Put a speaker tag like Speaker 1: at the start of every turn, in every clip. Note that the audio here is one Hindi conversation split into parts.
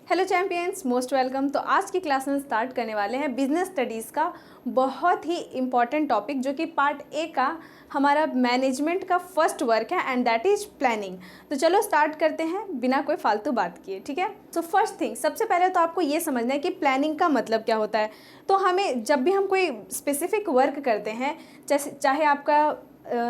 Speaker 1: Hello champions, most welcome. तो आज की क्लास में स्टार्ट करने वाले हैं बिजनेस स्टडीज़ का बहुत ही इम्पॉर्टेंट टॉपिक, जो कि पार्ट ए का हमारा मैनेजमेंट का फर्स्ट वर्क है एंड दैट इज प्लानिंग। तो चलो स्टार्ट करते हैं बिना कोई फालतू बात किए, ठीक है। तो फर्स्ट थिंग, सबसे पहले तो आपको ये समझना है कि प्लानिंग का मतलब क्या होता है। तो हमें जब भी हम कोई स्पेसिफिक वर्क करते हैं, जैसे चाहे आपका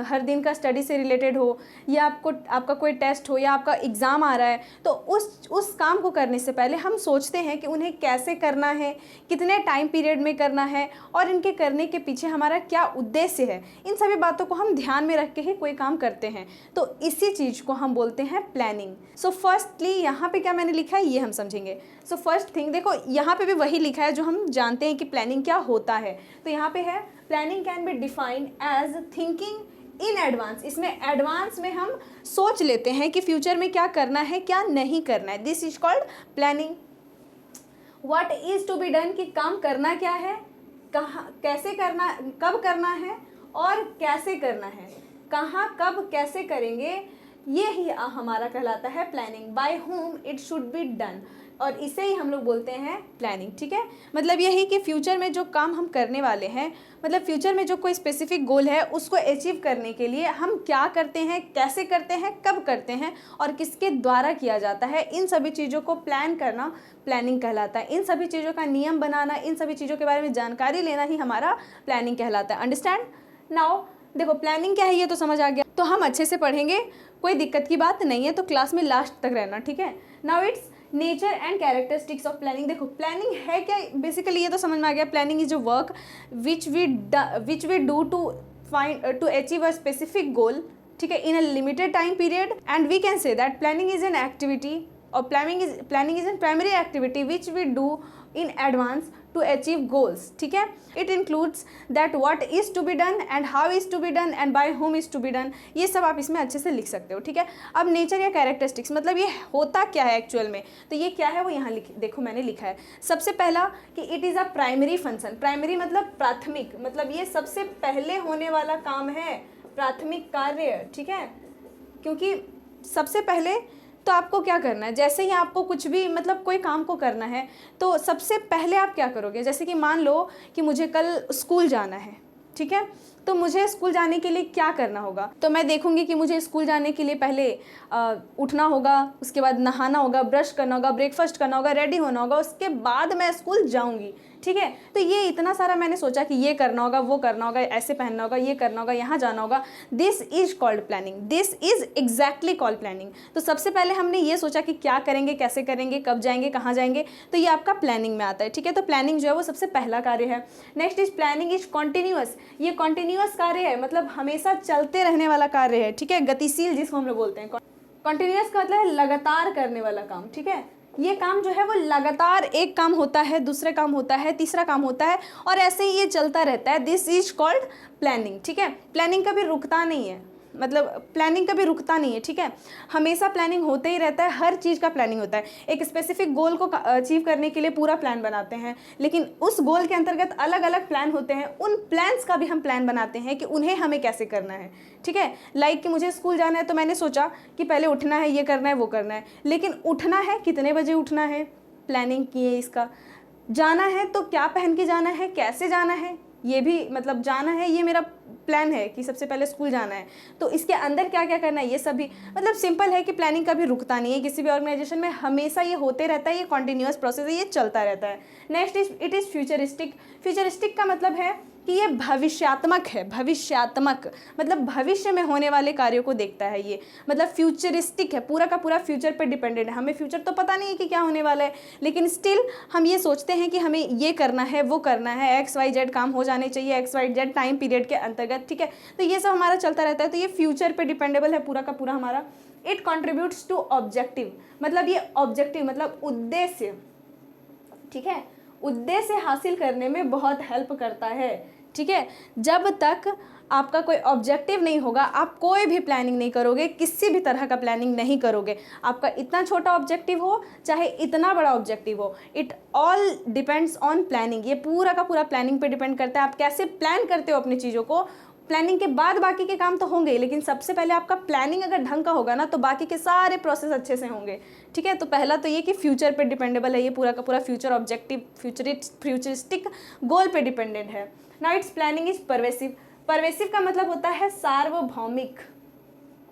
Speaker 1: हर दिन का स्टडी से रिलेटेड हो या आपका कोई टेस्ट हो या आपका एग्ज़ाम आ रहा है, तो उस काम को करने से पहले हम सोचते हैं कि उन्हें कैसे करना है, कितने टाइम पीरियड में करना है और इनके करने के पीछे हमारा क्या उद्देश्य है। इन सभी बातों को हम ध्यान में रख के ही कोई काम करते हैं, तो इसी चीज़ को हम बोलते हैं प्लानिंग। सो फर्स्टली यहाँ पे क्या मैंने लिखा है ये हम समझेंगे। सो फर्स्ट थिंग, देखो यहाँ पे भी वही लिखा है जो हम जानते हैं कि प्लानिंग क्या होता है। तो यहाँ पे है planning can be defined as thinking in advance. इसमें एडवांस में हम सोच लेते हैं कि फ्यूचर में क्या करना है क्या नहीं करना है। This is called planning. What is to be done, कि काम करना क्या है, कहाँ कैसे करना, कब करना है और कैसे करना है, कहाँ कब कैसे करेंगे, ये ही हमारा कहलाता है planning. By whom it should be done, और इसे ही हम लोग बोलते हैं प्लानिंग, ठीक है। मतलब यही कि फ्यूचर में जो काम हम करने वाले हैं, मतलब फ्यूचर में जो कोई स्पेसिफिक गोल है उसको अचीव करने के लिए हम क्या करते हैं, कैसे करते हैं, कब करते हैं और किसके द्वारा किया जाता है, इन सभी चीज़ों को प्लान करना प्लानिंग कहलाता है। इन सभी चीज़ों का नियम बनाना, इन सभी चीज़ों के बारे में जानकारी लेना ही हमारा प्लानिंग कहलाता है। Understand now. देखो प्लानिंग क्या है ये तो समझ आ गया, तो हम अच्छे से पढ़ेंगे, कोई दिक्कत की बात नहीं है, तो क्लास में लास्ट तक रहना, ठीक है। Now it's nature and characteristics of planning. देखो प्लानिंग है क्या, बेसिकली ये तो समझ में आ गया। Planning is a work which we do to achieve a specific goal, ठीक है, in a limited time period. And we can say that planning is an activity और planning is an primary activity which we do in advance to achieve goals, ठीक है। It includes that what is to be done and how is to be done and by whom is to be done. ये सब आप इसमें अच्छे से लिख सकते हो, ठीक है। अब नेचर या कैरेक्टरिस्टिक्स, मतलब ये होता क्या है एक्चुअल में, तो ये क्या है वो यहाँ देखो मैंने लिखा है। सबसे पहला कि it is a primary function. Primary मतलब प्राथमिक, मतलब ये सबसे पहले होने वाला काम है, प्राथमिक कार्य, ठीक है। क्योंकि सबसे पहले तो आपको क्या करना है, जैसे ही आपको कुछ भी मतलब कोई काम को करना है तो सबसे पहले आप क्या करोगे। जैसे कि मान लो कि मुझे कल स्कूल जाना है, ठीक है, तो मुझे स्कूल जाने के लिए क्या करना होगा, तो मैं देखूंगी कि मुझे स्कूल जाने के लिए पहले उठना होगा, उसके बाद नहाना होगा, ब्रश करना होगा, ब्रेकफास्ट करना होगा, रेडी होना होगा, उसके बाद मैं स्कूल जाऊंगी, ठीक है। तो ये इतना सारा मैंने सोचा कि ये करना होगा, वो करना होगा, ऐसे पहनना होगा, ये करना होगा, यहाँ जाना होगा। This is called planning. This is exactly called planning. तो सबसे पहले हमने ये सोचा कि क्या करेंगे, कैसे करेंगे, कब जाएंगे, कहाँ जाएंगे, तो ये आपका प्लानिंग में आता है, ठीक है। तो प्लानिंग जो है वो सबसे पहला कार्य है। Next is planning is continuous. ये कॉन्टिन्यूअस कार्य है, मतलब हमेशा चलते रहने वाला कार्य है, ठीक है, गतिशील जिसको हम लोग बोलते हैं। कॉन्टिन्यूअस का मतलब है लगातार करने वाला काम, ठीक है। ये काम जो है वो लगातार, एक काम होता है, दूसरे काम होता है, तीसरा काम होता है और ऐसे ही ये चलता रहता है। दिस इज कॉल्ड प्लानिंग, ठीक है। प्लानिंग कभी रुकता नहीं है, मतलब प्लानिंग कभी रुकता नहीं है, ठीक है। हमेशा प्लानिंग होते ही रहता है, हर चीज़ का प्लानिंग होता है। एक स्पेसिफिक गोल को अचीव करने के लिए पूरा प्लान बनाते हैं, लेकिन उस गोल के अंतर्गत अलग अलग प्लान होते हैं। उन प्लान्स का भी हम प्लान बनाते हैं कि उन्हें हमें कैसे करना है, ठीक है। लाइक कि मुझे स्कूल जाना है तो मैंने सोचा कि पहले उठना है, ये करना है, वो करना है, लेकिन उठना है कितने बजे उठना है, प्लानिंग की है इसका। जाना है तो क्या पहन के जाना है, कैसे जाना है, ये भी मतलब जाना है, ये मेरा प्लान है कि सबसे पहले स्कूल जाना है, तो इसके अंदर क्या क्या करना है, ये सभी मतलब सिंपल है कि प्लानिंग कभी रुकता नहीं है किसी भी ऑर्गेनाइजेशन में, हमेशा ये होते रहता है, ये कॉन्टिन्यूअस प्रोसेस है, ये चलता रहता है। Next is it is futuristic. Futuristic का मतलब है कि ये भविष्यात्मक है। भविष्यात्मक मतलब भविष्य में होने वाले कार्यों को देखता है ये, मतलब फ्यूचरिस्टिक है, पूरा का पूरा फ्यूचर पर डिपेंडेंट है। हमें फ्यूचर तो पता नहीं है कि क्या होने वाला है, लेकिन स्टिल हम ये सोचते हैं कि हमें ये करना है, वो करना है, XYZ काम हो जाने चाहिए XYZ टाइम पीरियड के अंतर्गत, ठीक है। तो ये सब हमारा चलता रहता है, तो ये फ्यूचर पे डिपेंडेबल है पूरा का पूरा हमारा। इट कॉन्ट्रीब्यूट्स टू ऑब्जेक्टिव, मतलब ये ऑब्जेक्टिव मतलब उद्देश्य, ठीक है, उद्देश्य हासिल करने में बहुत हेल्प करता है, ठीक है। जब तक आपका कोई ऑब्जेक्टिव नहीं होगा आप कोई भी प्लानिंग नहीं करोगे, किसी भी तरह का प्लानिंग नहीं करोगे। आपका इतना छोटा ऑब्जेक्टिव हो चाहे इतना बड़ा ऑब्जेक्टिव हो, it all depends on planning. ये पूरा का पूरा प्लानिंग पे डिपेंड करता है, आप कैसे प्लान करते हो अपनी चीज़ों को, प्लानिंग के बाद बाकी के काम तो होंगे ही, लेकिन सबसे पहले आपका प्लानिंग अगर ढंग का होगा ना तो बाकी के सारे प्रोसेस अच्छे से होंगे। ठीक है, तो पहला तो ये कि फ्यूचर पे डिपेंडेबल है, ये पूरा का पूरा फ्यूचर ऑब्जेक्टिव फ्यूचरिस्टिक गोल पे डिपेंडेंट है। Now it's planning is pervasive. Pervasive का मतलब होता है सार्वभौमिक।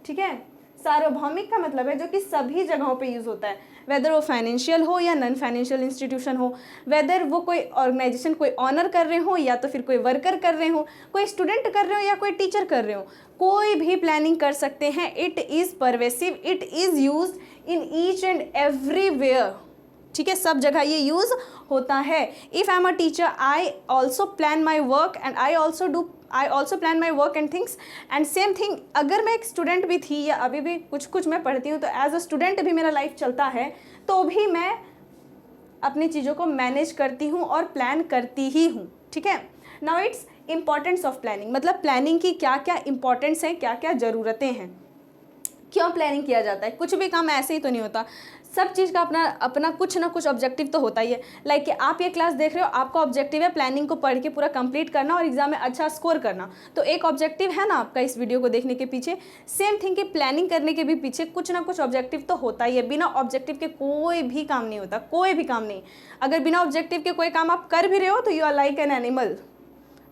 Speaker 1: ठीक है, सार्वभौमिक का मतलब है जो कि सभी जगहों पे यूज़ होता है, वेदर वो फाइनेंशियल हो या नॉन फाइनेंशियल इंस्टीट्यूशन हो, वेदर वो कोई ऑर्गेनाइजेशन कोई ऑनर कर रहे हो या तो फिर कोई वर्कर कर रहे हो, कोई स्टूडेंट कर रहे हो या कोई टीचर कर रहे हो, कोई भी प्लानिंग कर सकते हैं। It is pervasive, it is use in each and everywhere. ठीक है, सब जगह ये यूज़ होता है। If I am a teacher I also plan my work and I also plan my work and things and same thing. अगर मैं एक स्टूडेंट भी थी या अभी भी कुछ मैं पढ़ती हूँ तो एज अ स्टूडेंट भी मेरा लाइफ चलता है, तो भी मैं अपनी चीज़ों को मैनेज करती हूँ और प्लान करती ही हूँ। ठीक है, now it's importance of planning, मतलब प्लानिंग की क्या क्या इंपॉर्टेंस है, क्या क्या ज़रूरतें हैं, क्यों प्लानिंग किया जाता है। कुछ भी काम ऐसे ही तो नहीं होता, सब चीज़ का अपना कुछ ना कुछ ऑब्जेक्टिव तो होता ही है। लाइक कि आप ये क्लास देख रहे हो, आपका ऑब्जेक्टिव है प्लानिंग को पढ़ के पूरा कंप्लीट करना और एग्जाम में अच्छा स्कोर करना, तो एक ऑब्जेक्टिव है ना आपका इस वीडियो को देखने के पीछे। सेम थिंग कि प्लानिंग करने के भी पीछे कुछ ना कुछ ऑब्जेक्टिव तो होता ही है। बिना ऑब्जेक्टिव के कोई भी काम नहीं होता, कोई भी काम नहीं। अगर बिना ऑब्जेक्टिव के कोई काम आप कर भी रहे हो तो you are like an animal,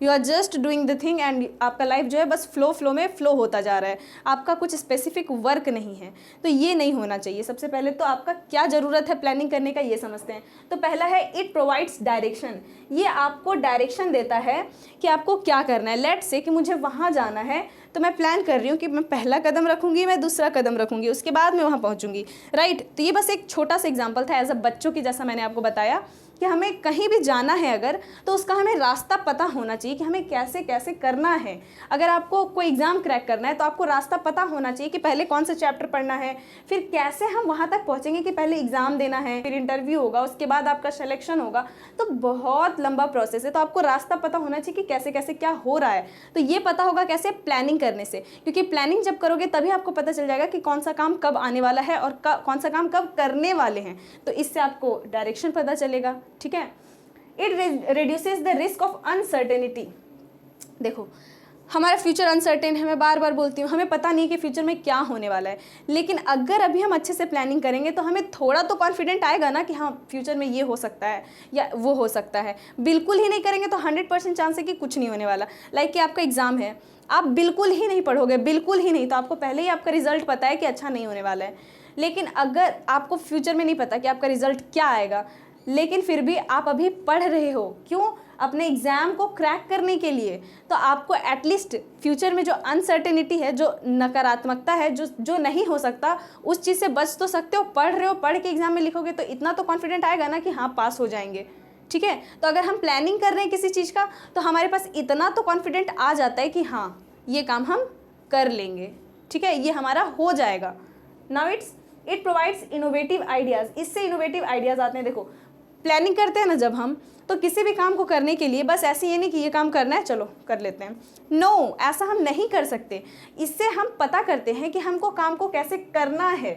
Speaker 1: you are just doing the thing and आपका लाइफ जो है बस फ्लो में फ्लो होता जा रहा है, आपका कुछ स्पेसिफिक वर्क नहीं है। तो ये नहीं होना चाहिए। सबसे पहले तो आपका क्या ज़रूरत है प्लानिंग करने का, ये समझते हैं। तो पहला है इट प्रोवाइड्स डायरेक्शन। ये आपको डायरेक्शन देता है कि आपको क्या करना है। लेट्स से कि मुझे वहाँ जाना है, तो मैं प्लान कर रही हूँ कि मैं पहला कदम रखूँगी, मैं दूसरा कदम रखूँगी, उसके बाद मैं वहाँ पहुँचूँगी। राइट, तो ये बस एक छोटा सा एग्जाम्पल था एज अ बच्चों की, जैसा मैंने आपको बताया कि हमें कहीं भी जाना है अगर, तो उसका हमें रास्ता पता होना चाहिए कि हमें कैसे कैसे करना है। अगर आपको कोई एग्ज़ाम क्रैक करना है तो आपको रास्ता पता होना चाहिए कि पहले कौन सा चैप्टर पढ़ना है, फिर कैसे हम वहाँ तक पहुँचेंगे कि पहले एग्ज़ाम देना है, फिर इंटरव्यू होगा, उसके बाद आपका सिलेक्शन होगा। तो बहुत लंबा प्रोसेस है, तो आपको रास्ता पता होना चाहिए कि कैसे कैसे क्या हो रहा है। तो ये पता होगा कैसे, प्लानिंग करने से, क्योंकि प्लानिंग जब करोगे तभी आपको पता चल जाएगा कि कौन सा काम कब आने वाला है और कौन सा काम कब करने वाले हैं। तो इससे आपको डायरेक्शन पता चलेगा। ठीक है, it reduces the risk of uncertainty. देखो, हमारा फ्यूचर अनसर्टेन है, मैं बार बार बोलती हूँ, हमें पता नहीं कि फ्यूचर में क्या होने वाला है। लेकिन अगर अभी हम अच्छे से प्लानिंग करेंगे तो हमें थोड़ा तो कॉन्फिडेंट आएगा ना कि हाँ फ्यूचर में ये हो सकता है या वो हो सकता है। बिल्कुल ही नहीं करेंगे तो 100% चांस है कि कुछ नहीं होने वाला। लाइक कि आपका एग्ज़ाम है, आप बिल्कुल ही नहीं पढ़ोगे, बिल्कुल ही नहीं, तो आपको पहले ही आपका रिजल्ट पता है कि अच्छा नहीं होने वाला है। लेकिन अगर आपको फ्यूचर में नहीं पता कि आपका रिजल्ट क्या आएगा, लेकिन फिर भी आप अभी पढ़ रहे हो, क्यों, अपने एग्ज़ाम को क्रैक करने के लिए, तो आपको एटलीस्ट फ्यूचर में जो अनसर्टेनिटी है, जो नकारात्मकता है, जो नहीं हो सकता, उस चीज़ से बच तो सकते हो। पढ़ रहे हो, पढ़ के एग्ज़ाम में लिखोगे तो इतना तो कॉन्फिडेंट आएगा ना कि हाँ पास हो जाएंगे। ठीक है, तो अगर हम प्लानिंग कर रहे हैं किसी चीज़ का तो हमारे पास इतना तो कॉन्फिडेंट आ जाता है कि हाँ ये काम हम कर लेंगे। ठीक है, ये हमारा हो जाएगा। Now it provides innovative ideas. इससे इनोवेटिव आइडियाज़ आते हैं। देखो, प्लानिंग करते हैं ना जब हम, तो किसी भी काम को करने के लिए बस ऐसे ये नहीं कि ये काम करना है चलो कर लेते हैं, नो, ऐसा हम नहीं कर सकते। इससे हम पता करते हैं कि हमको काम को कैसे करना है।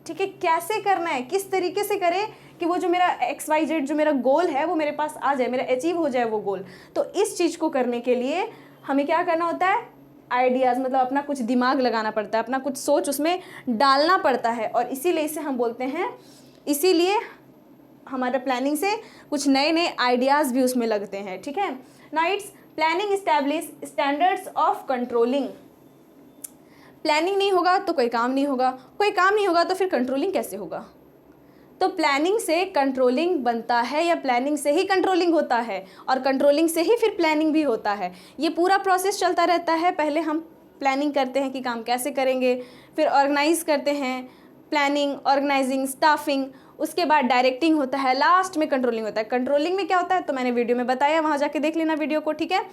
Speaker 1: ठीक है, कैसे करना है, किस तरीके से करें कि वो जो मेरा XYZ जो मेरा गोल है वो मेरे पास आ जाए, मेरा अचीव हो जाए वो गोल। तो इस चीज़ को करने के लिए हमें क्या करना होता है, आइडियाज़, मतलब अपना कुछ दिमाग लगाना पड़ता है, अपना कुछ सोच उसमें डालना पड़ता है। और इसीलिए इसे हम बोलते हैं, इसीलिए हमारा प्लानिंग से कुछ नए नए आइडियाज़ भी उसमें लगते हैं। ठीक है, now it's planning establish standards of controlling. Planning नहीं होगा तो कोई काम नहीं होगा, कोई काम नहीं होगा तो फिर कंट्रोलिंग कैसे होगा। तो प्लानिंग से कंट्रोलिंग बनता है या प्लानिंग से ही कंट्रोलिंग होता है और कंट्रोलिंग से ही फिर प्लानिंग भी होता है। ये पूरा प्रोसेस चलता रहता है। पहले हम प्लानिंग करते हैं कि काम कैसे करेंगे, फिर ऑर्गेनाइज करते हैं, प्लानिंग, ऑर्गेनाइजिंग, स्टाफिंग, उसके बाद डायरेक्टिंग होता है, लास्ट में कंट्रोलिंग होता है। कंट्रोलिंग में क्या होता है तो मैंने वीडियो में बताया, वहाँ जाके देख लेना वीडियो को। ठीक है,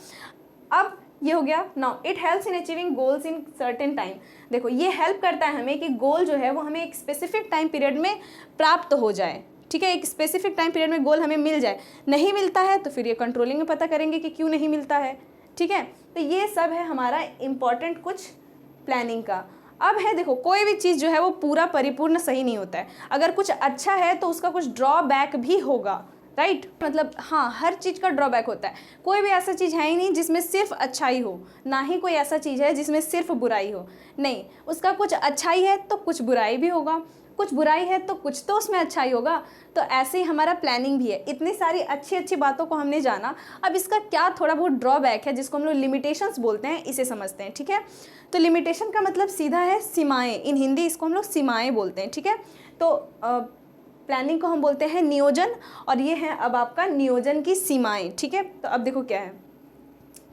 Speaker 1: अब ये हो गया। Now it helps in achieving goals in certain time. देखो, ये हेल्प करता है हमें कि गोल जो है वो हमें एक स्पेसिफिक टाइम पीरियड में प्राप्त हो जाए। ठीक है, एक स्पेसिफिक टाइम पीरियड में गोल हमें मिल जाए। नहीं मिलता है तो फिर ये कंट्रोलिंग में पता करेंगे कि क्यों नहीं मिलता है। ठीक है, तो ये सब है हमारा इम्पॉर्टेंट कुछ प्लानिंग का। अब है, देखो, कोई भी चीज़ जो है वो पूरा परिपूर्ण सही नहीं होता है। अगर कुछ अच्छा है तो उसका कुछ ड्रॉबैक भी होगा। राइट मतलब हाँ, हर चीज़ का ड्रॉबैक होता है। कोई भी ऐसा चीज़ है ही नहीं जिसमें सिर्फ अच्छाई हो, ना ही कोई ऐसा चीज़ है जिसमें सिर्फ बुराई हो। नहीं, उसका कुछ अच्छाई है तो कुछ बुराई भी होगा, कुछ बुराई है तो कुछ तो उसमें अच्छाई होगा। तो ऐसे ही हमारा प्लानिंग भी है। इतनी सारी अच्छी अच्छी बातों को हमने जाना, अब इसका क्या थोड़ा बहुत ड्रॉबैक है जिसको हम लोग लिमिटेशंस बोलते हैं, इसे समझते हैं। ठीक है, तो लिमिटेशन का मतलब सीधा है सीमाएं, इन हिंदी इसको हम लोग सीमाएं बोलते हैं। ठीक है, तो प्लानिंग को हम बोलते हैं नियोजन, और ये है अब आपका नियोजन की सीमाएं। ठीक है, तो अब देखो क्या है।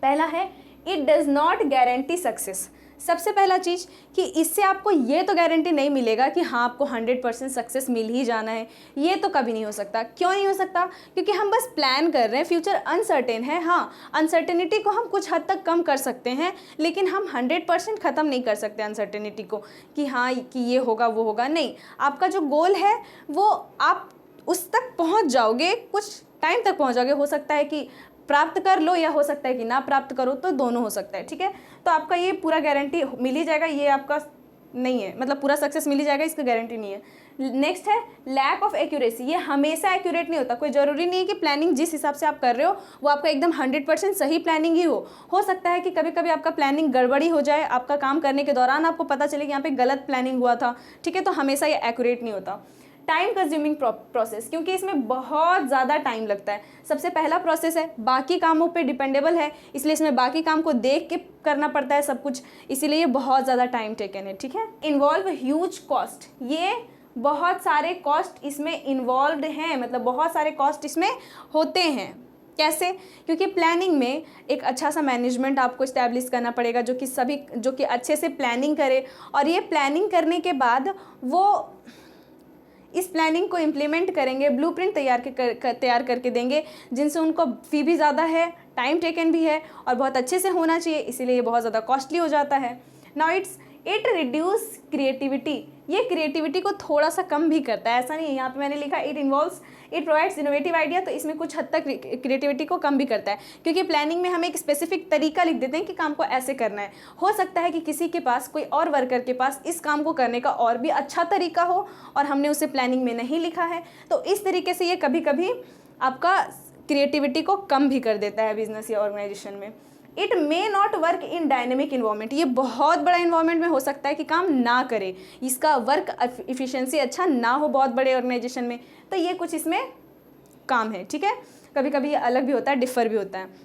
Speaker 1: पहला है it does not guarantee success. सबसे पहला चीज़ कि इससे आपको ये तो गारंटी नहीं मिलेगा कि हाँ आपको 100% सक्सेस मिल ही जाना है, ये तो कभी नहीं हो सकता। क्यों नहीं हो सकता? क्योंकि हम बस प्लान कर रहे हैं, फ्यूचर अनसर्टेन है। हाँ, अनसर्टेनिटी को हम कुछ हद तक कम कर सकते हैं, लेकिन हम 100% ख़त्म नहीं कर सकते अनसर्टेनिटी को कि हाँ कि ये होगा वो होगा। नहीं, आपका जो गोल है वो आप उस तक पहुँच जाओगे, कुछ टाइम तक पहुँच जाओगे। हो सकता है कि प्राप्त कर लो या हो सकता है कि ना प्राप्त करो, तो दोनों हो सकता है। ठीक है, तो आपका ये पूरा गारंटी मिल ही जाएगा, ये आपका नहीं है, मतलब पूरा सक्सेस मिल ही जाएगा, इसका गारंटी नहीं है। नेक्स्ट है लैक ऑफ एक्यूरेसी। ये हमेशा एक्यूरेट नहीं होता। कोई ज़रूरी नहीं है कि प्लानिंग जिस हिसाब से आप कर रहे हो वो आपका एकदम 100% सही प्लानिंग ही हो सकता है कि कभी कभी आपका प्लानिंग गड़बड़ी हो जाए, आपका काम करने के दौरान आपको पता चले कि यहाँ पे गलत प्लानिंग हुआ था। ठीक है, तो हमेशा ये एक्यूरेट नहीं होता। टाइम कंज्यूमिंग प्रोसेस, क्योंकि इसमें बहुत ज़्यादा टाइम लगता है। सबसे पहला प्रोसेस है, बाकी कामों पे डिपेंडेबल है, इसलिए इसमें बाकी काम को देख के करना पड़ता है सब कुछ, इसीलिए ये बहुत ज़्यादा टाइम टेकन है। ठीक है, इन्वॉल्व ह्यूज कॉस्ट। ये बहुत सारे कॉस्ट इसमें इन्वॉल्व हैं, मतलब बहुत सारे कॉस्ट इसमें होते हैं। कैसे? क्योंकि प्लानिंग में एक अच्छा सा मैनेजमेंट आपको इस्टेब्लिश करना पड़ेगा जो कि अच्छे से प्लानिंग करे, और ये प्लानिंग करने के बाद वो इस प्लानिंग को इम्प्लीमेंट करेंगे, ब्लूप्रिंट तैयार करके देंगे, जिनसे उनको फ़ी भी ज़्यादा है, टाइम टेकन भी है, और बहुत अच्छे से होना चाहिए, इसीलिए ये बहुत ज़्यादा कॉस्टली हो जाता है। Now it reduce creativity. ये क्रिएटिविटी को थोड़ा सा कम भी करता है। ऐसा नहीं है, यहाँ पे मैंने लिखा इट प्रोवाइड्स इनोवेटिव आइडिया, तो इसमें कुछ हद तक क्रिएटिविटी को कम भी करता है, क्योंकि प्लानिंग में हम एक स्पेसिफिक तरीका लिख देते हैं कि काम को ऐसे करना है। हो सकता है कि किसी के पास, कोई और वर्कर के पास इस काम को करने का और भी अच्छा तरीका हो, और हमने उसे प्लानिंग में नहीं लिखा है। तो इस तरीके से ये कभी कभी आपका क्रिएटिविटी को कम भी कर देता है बिजनेस या ऑर्गेनाइजेशन में। It may not work in dynamic environment. ये बहुत बड़ा इन्वायरमेंट में हो सकता है कि काम ना करे, इसका वर्क एफिशिएंसी अच्छा ना हो बहुत बड़े ऑर्गेनाइजेशन में, तो ये कुछ इसमें काम है। ठीक है, कभी कभी ये अलग भी होता है, डिफर भी होता है।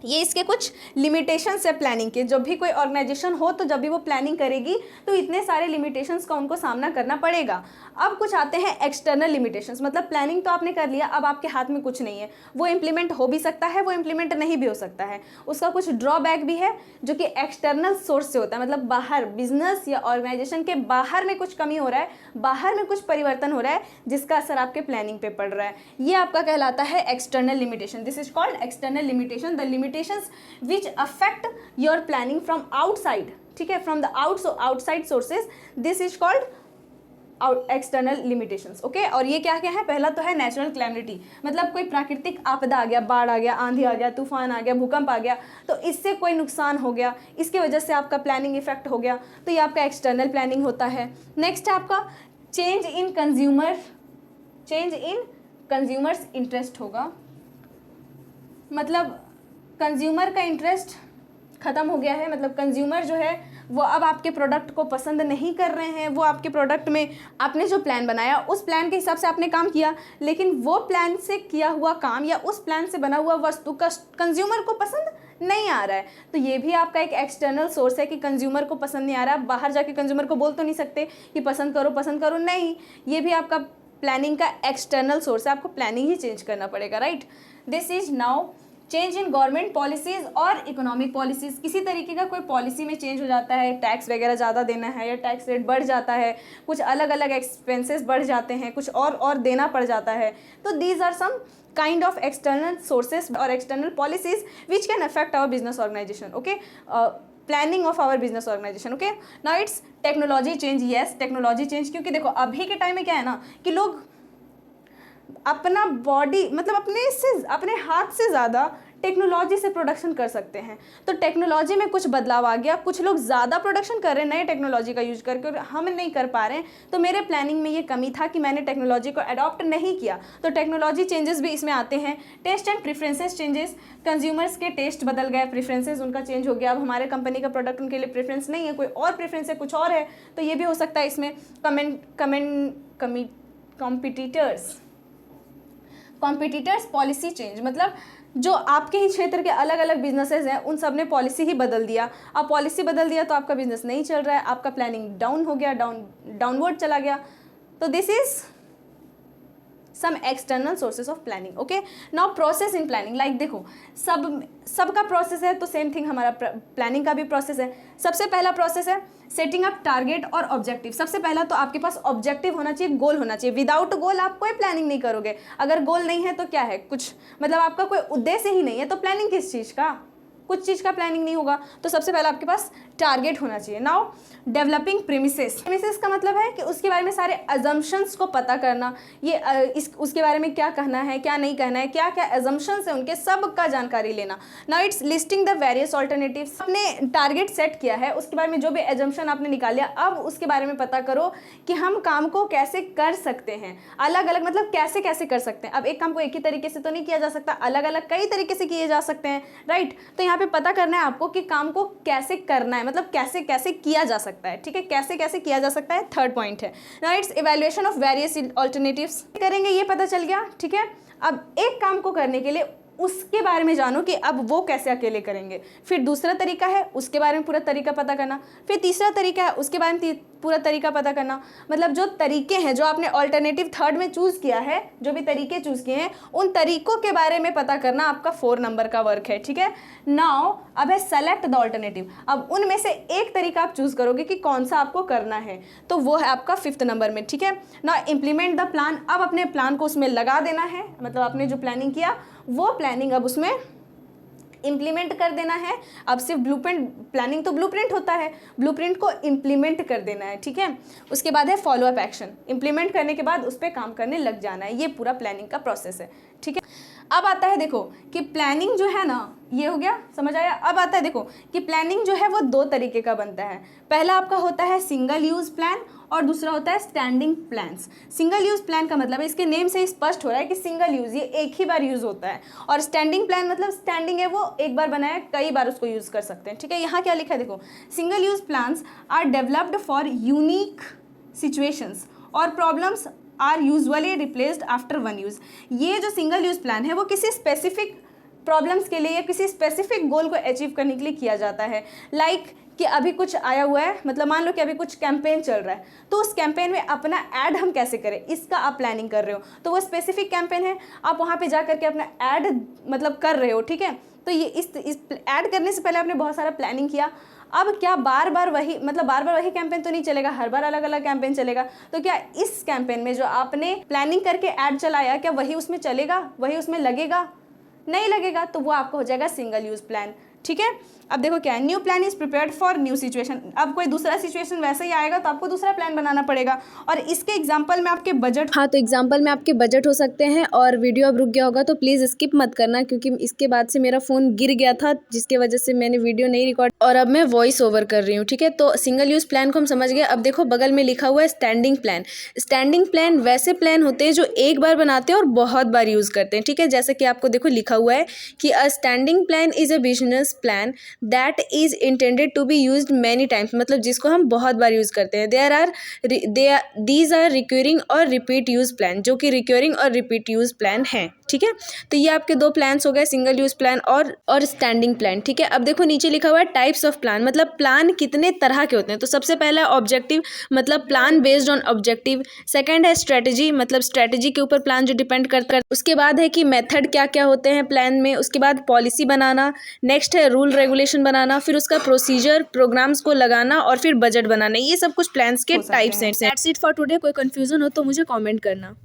Speaker 1: ये इसके कुछ लिमिटेशंस है प्लानिंग के। जब भी कोई ऑर्गेनाइजेशन हो, तो जब भी वो प्लानिंग करेगी तो इतने सारे लिमिटेशंस का उनको सामना करना पड़ेगा। अब कुछ आते हैं एक्सटर्नल लिमिटेशंस, मतलब प्लानिंग तो आपने कर लिया, अब आपके हाथ में कुछ नहीं है, वो इम्प्लीमेंट हो भी सकता है, वो इम्प्लीमेंट नहीं भी हो सकता है। उसका कुछ ड्रॉबैक भी है जो कि एक्सटर्नल सोर्स से होता है, मतलब बाहर, बिजनेस या ऑर्गेनाइजेशन के बाहर में कुछ कमी हो रहा है, बाहर में कुछ परिवर्तन हो रहा है, जिसका असर आपके प्लानिंग पे पड़ रहा है। ये आपका कहलाता है external limitation. This is called external limitation, the limitations which affect your planning from outside. ठीक है, from the outside sources, this is called external limitations. Okay, और ये क्या क्या है? पहला तो है नेचुरल कैलेमिटी, मतलब कोई प्राकृतिक आपदा आ गया, बाढ़ आ गया, आंधी आ गया, तूफान आ गया, भूकंप आ गया, तो इससे कोई नुकसान हो गया, इसके वजह से आपका प्लानिंग इफेक्ट हो गया, तो ये आपका एक्सटर्नल प्लानिंग होता है। नेक्स्ट है आपका चेंज इन कंज्यूमर्स इंटरेस्ट होगा, मतलब कंज्यूमर का इंटरेस्ट ख़त्म हो गया है, मतलब कंज्यूमर जो है वो अब आपके प्रोडक्ट को पसंद नहीं कर रहे हैं। वो आपके प्रोडक्ट में आपने जो प्लान बनाया उस प्लान के हिसाब से आपने काम किया, लेकिन वो प्लान से किया हुआ काम या उस प्लान से बना हुआ वस्तु का कंज्यूमर को पसंद नहीं आ रहा है। तो ये भी आपका एक एक्सटर्नल सोर्स है कि कंज्यूमर को पसंद नहीं आ रहा। बाहर जाके कंज्यूमर को बोल तो नहीं सकते कि पसंद करो, नहीं, ये भी आपका प्लानिंग का एक्सटर्नल सोर्स है, आपको प्लानिंग ही चेंज करना पड़ेगा, right. This is now change in government policies और इकोनॉमिक पॉलिसीज़। किसी तरीके का कोई पॉलिसी में चेंज हो जाता है, टैक्स वगैरह ज़्यादा देना है या टैक्स रेट बढ़ जाता है, कुछ अलग अलग एक्सपेंसेस बढ़ जाते हैं, कुछ और देना पड़ जाता है, तो these are some kind of external sources और external policies which can affect our business organization. Okay, planning of our business organization. Okay, now it's technology change. Yes, technology change, क्योंकि देखो अभी के टाइम में क्या है ना कि लोग अपना बॉडी, मतलब अपने हाथ से ज़्यादा टेक्नोलॉजी से प्रोडक्शन कर सकते हैं। तो टेक्नोलॉजी में कुछ बदलाव आ गया, कुछ लोग ज़्यादा प्रोडक्शन कर रहे हैं नए टेक्नोलॉजी का यूज करके और हम नहीं कर पा रहे हैं। तो मेरे प्लानिंग में ये कमी था कि मैंने टेक्नोलॉजी को अडॉप्ट नहीं किया। तो टेक्नोलॉजी चेंजेस भी इसमें आते हैं। Test and preferences changes, consumers के टेस्ट बदल गए, प्रेफरेंसेस उनका चेंज हो गया। अब हमारे कंपनी का प्रोडक्ट उनके लिए प्रेफरेंस नहीं है, कोई और प्रेफरेंस है, कुछ और है। तो ये भी हो सकता है इसमें। कॉम्पिटिटर्स पॉलिसी चेंज, मतलब जो आपके ही क्षेत्र के अलग अलग बिजनेसेस हैं उन सब ने पॉलिसी ही बदल दिया। अब पॉलिसी बदल दिया तो आपका बिजनेस नहीं चल रहा है, आपका प्लानिंग डाउन हो गया, डाउनवर्ड चला गया। तो this is some external sources of planning. Okay, now process in planning, like देखो सबका प्रोसेस है तो सेम थिंग हमारा प्लानिंग का भी प्रोसेस है। सबसे पहला प्रोसेस है सेटिंग अप टारगेट और ऑब्जेक्टिव। सबसे पहला तो आपके पास ऑब्जेक्टिव होना चाहिए, गोल होना चाहिए। विदाउट गोल आप कोई प्लानिंग नहीं करोगे। अगर गोल नहीं है तो क्या है, कुछ मतलब आपका कोई उद्देश्य ही नहीं है तो प्लानिंग किस चीज़ का, कुछ चीज़ का प्लानिंग नहीं होगा। तो सबसे पहले आपके पास टारगेट होना चाहिए। नाउ डेवलपिंग प्रीमिसेस का मतलब है कि उसके बारे में सारे अजम्पशंस को पता करना, ये उसके बारे में क्या कहना है, क्या नहीं कहना है, क्या क्या अजम्पशंस है उनके, सब का जानकारी लेना। Now it's listing the various alternatives. आपने टारगेट सेट किया है, उसके बारे में जो भी एजम्पशन आपने निकाल लिया, अब उसके बारे में पता करो कि हम काम को कैसे कर सकते हैं। अलग अलग मतलब कैसे कैसे कर सकते हैं। अब एक काम को एक ही तरीके से तो नहीं किया जा सकता, अलग अलग कई तरीके से किए जा सकते हैं, राइट। तो यहाँ पे पता करना है आपको कि काम को कैसे करना है, मतलब कैसे कैसे किया जा सकता है, ठीक है, कैसे कैसे किया जा सकता है। थर्ड पॉइंट है now it's evaluation of various alternatives. करेंगे ये पता चल गया, ठीक है। अब एक काम को करने के लिए उसके बारे में जानो कि अब वो कैसे अकेले करेंगे। फिर दूसरा तरीका है उसके बारे में पूरा तरीका पता करना। फिर तीसरा तरीका है उसके बारे में पूरा तरीका पता करना। मतलब जो तरीके हैं जो आपने ऑल्टरनेटिव थर्ड में चूज़ किया है, जो भी तरीके चूज़ किए हैं उन तरीकों के बारे में पता करना आपका 4 नंबर का वर्क है, ठीक है। नाउ अब है सेलेक्ट द ऑल्टरनेटिव। अब उनमें से एक तरीका आप चूज़ करोगे कि कौन सा आपको करना है, तो वो है आपका 5th नंबर में, ठीक है। Now implement the plan. अब अपने प्लान को उसमें लगा देना है, मतलब आपने जो प्लानिंग किया वो प्लानिंग अब उसमें इम्प्लीमेंट कर देना है। अब सिर्फ ब्लूप्रिंट, प्लानिंग तो ब्लूप्रिंट होता है, ब्लूप्रिंट को इम्प्लीमेंट कर देना है, ठीक है। उसके बाद है फॉलो अप एक्शन। इम्प्लीमेंट करने के बाद उस पर काम करने लग जाना है। ये पूरा प्लानिंग का प्रोसेस है, ठीक है। अब आता है देखो कि प्लानिंग जो है ना, ये हो गया, समझ आया। अब आता है देखो कि प्लानिंग जो है वो 2 तरीके का बनता है। पहला आपका होता है सिंगल यूज़ प्लान और दूसरा होता है standing plans. Single use plan का मतलब है, इसके नेम से स्पष्ट हो रहा है कि सिंगल यूज़, ये एक ही बार यूज़ होता है। और स्टैंडिंग प्लान मतलब स्टैंडिंग है, वो एक बार बनाया कई बार उसको यूज़ कर सकते हैं, ठीक है। यहाँ क्या लिखा है देखो, single use plans are developed for unique situations और problems are usually replaced after 1 use. ये जो सिंगल यूज़ प्लान है वो किसी स्पेसिफिक प्रॉब्लम्स के लिए या किसी स्पेसिफिक गोल को अचीव करने के लिए किया जाता है। लाइक कि अभी कुछ आया हुआ है, मतलब मान लो कि अभी कुछ कैंपेन चल रहा है, तो उस कैंपेन में अपना ऐड हम कैसे करें, इसका आप प्लानिंग कर रहे हो। तो वो स्पेसिफिक कैंपेन है, आप वहाँ पे जा करके अपना ऐड मतलब कर रहे हो, ठीक है। तो ये इस ऐड करने से पहले आपने बहुत सारा प्लानिंग किया। अब क्या बार बार वही कैंपेन तो नहीं चलेगा, हर बार अलग अलग कैंपेन चलेगा। तो क्या इस कैंपेन में जो आपने प्लानिंग करके ऐड चलाया, क्या वही उसमें चलेगा, वही उसमें लगेगा? नहीं लगेगा। तो वो आपको हो जाएगा सिंगल यूज़ प्लान, ठीक है। अब देखो क्या है, new plan is prepared for new situation. अब कोई दूसरा सिचुएशन वैसे ही आएगा तो आपको दूसरा प्लान बनाना पड़ेगा। और इसके एग्जांपल में आपके बजट,
Speaker 2: हाँ, तो एग्जांपल में आपके बजट हो सकते हैं। और वीडियो अब रुक गया होगा तो प्लीज़ स्किप मत करना, क्योंकि इसके बाद से मेरा फ़ोन गिर गया था जिसके वजह से मैंने वीडियो नहीं रिकॉर्ड, और अब मैं वॉइस ओवर कर रही हूँ, ठीक है। तो सिंगल यूज़ प्लान को हम समझ गए। अब देखो बगल में लिखा हुआ है स्टैंडिंग प्लान। स्टैंडिंग प्लान वैसे प्लान होते हैं जो एक बार बनाते हैं और बहुत बार यूज़ करते हैं, ठीक है। जैसे कि आपको देखो लिखा हुआ है कि a standing plan is a business plan that is intended to be used many times, मतलब जिसको हम बहुत बार यूज़ करते हैं। दीज आर रिक्योरिंग और रिपीट यूज़ प्लान, जो कि रिक्योरिंग और रिपीट यूज़ प्लान हैं, ठीक है। तो ये आपके 2 प्लान्स हो गए, सिंगल यूज़ प्लान और स्टैंडिंग प्लान, ठीक है। अब देखो नीचे लिखा हुआ है टाइप्स ऑफ प्लान, मतलब प्लान कितने तरह के होते हैं। तो सबसे पहला ऑब्जेक्टिव, मतलब plan based on objective. Second है स्ट्रेटजी, मतलब स्ट्रेटजी के ऊपर प्लान जो डिपेंड करता है। उसके बाद है कि मेथड क्या क्या होते हैं प्लान में। उसके बाद पॉलिसी बनाना। नेक्स्ट है रूल रेगुलेशन बनाना। फिर उसका प्रोसीजर, प्रोग्राम्स को लगाना और फिर बजट बनाना। ये सब कुछ प्लान्स के टाइप्स हैं। That's it for today. कोई कंफ्यूजन हो तो मुझे कमेंट करना।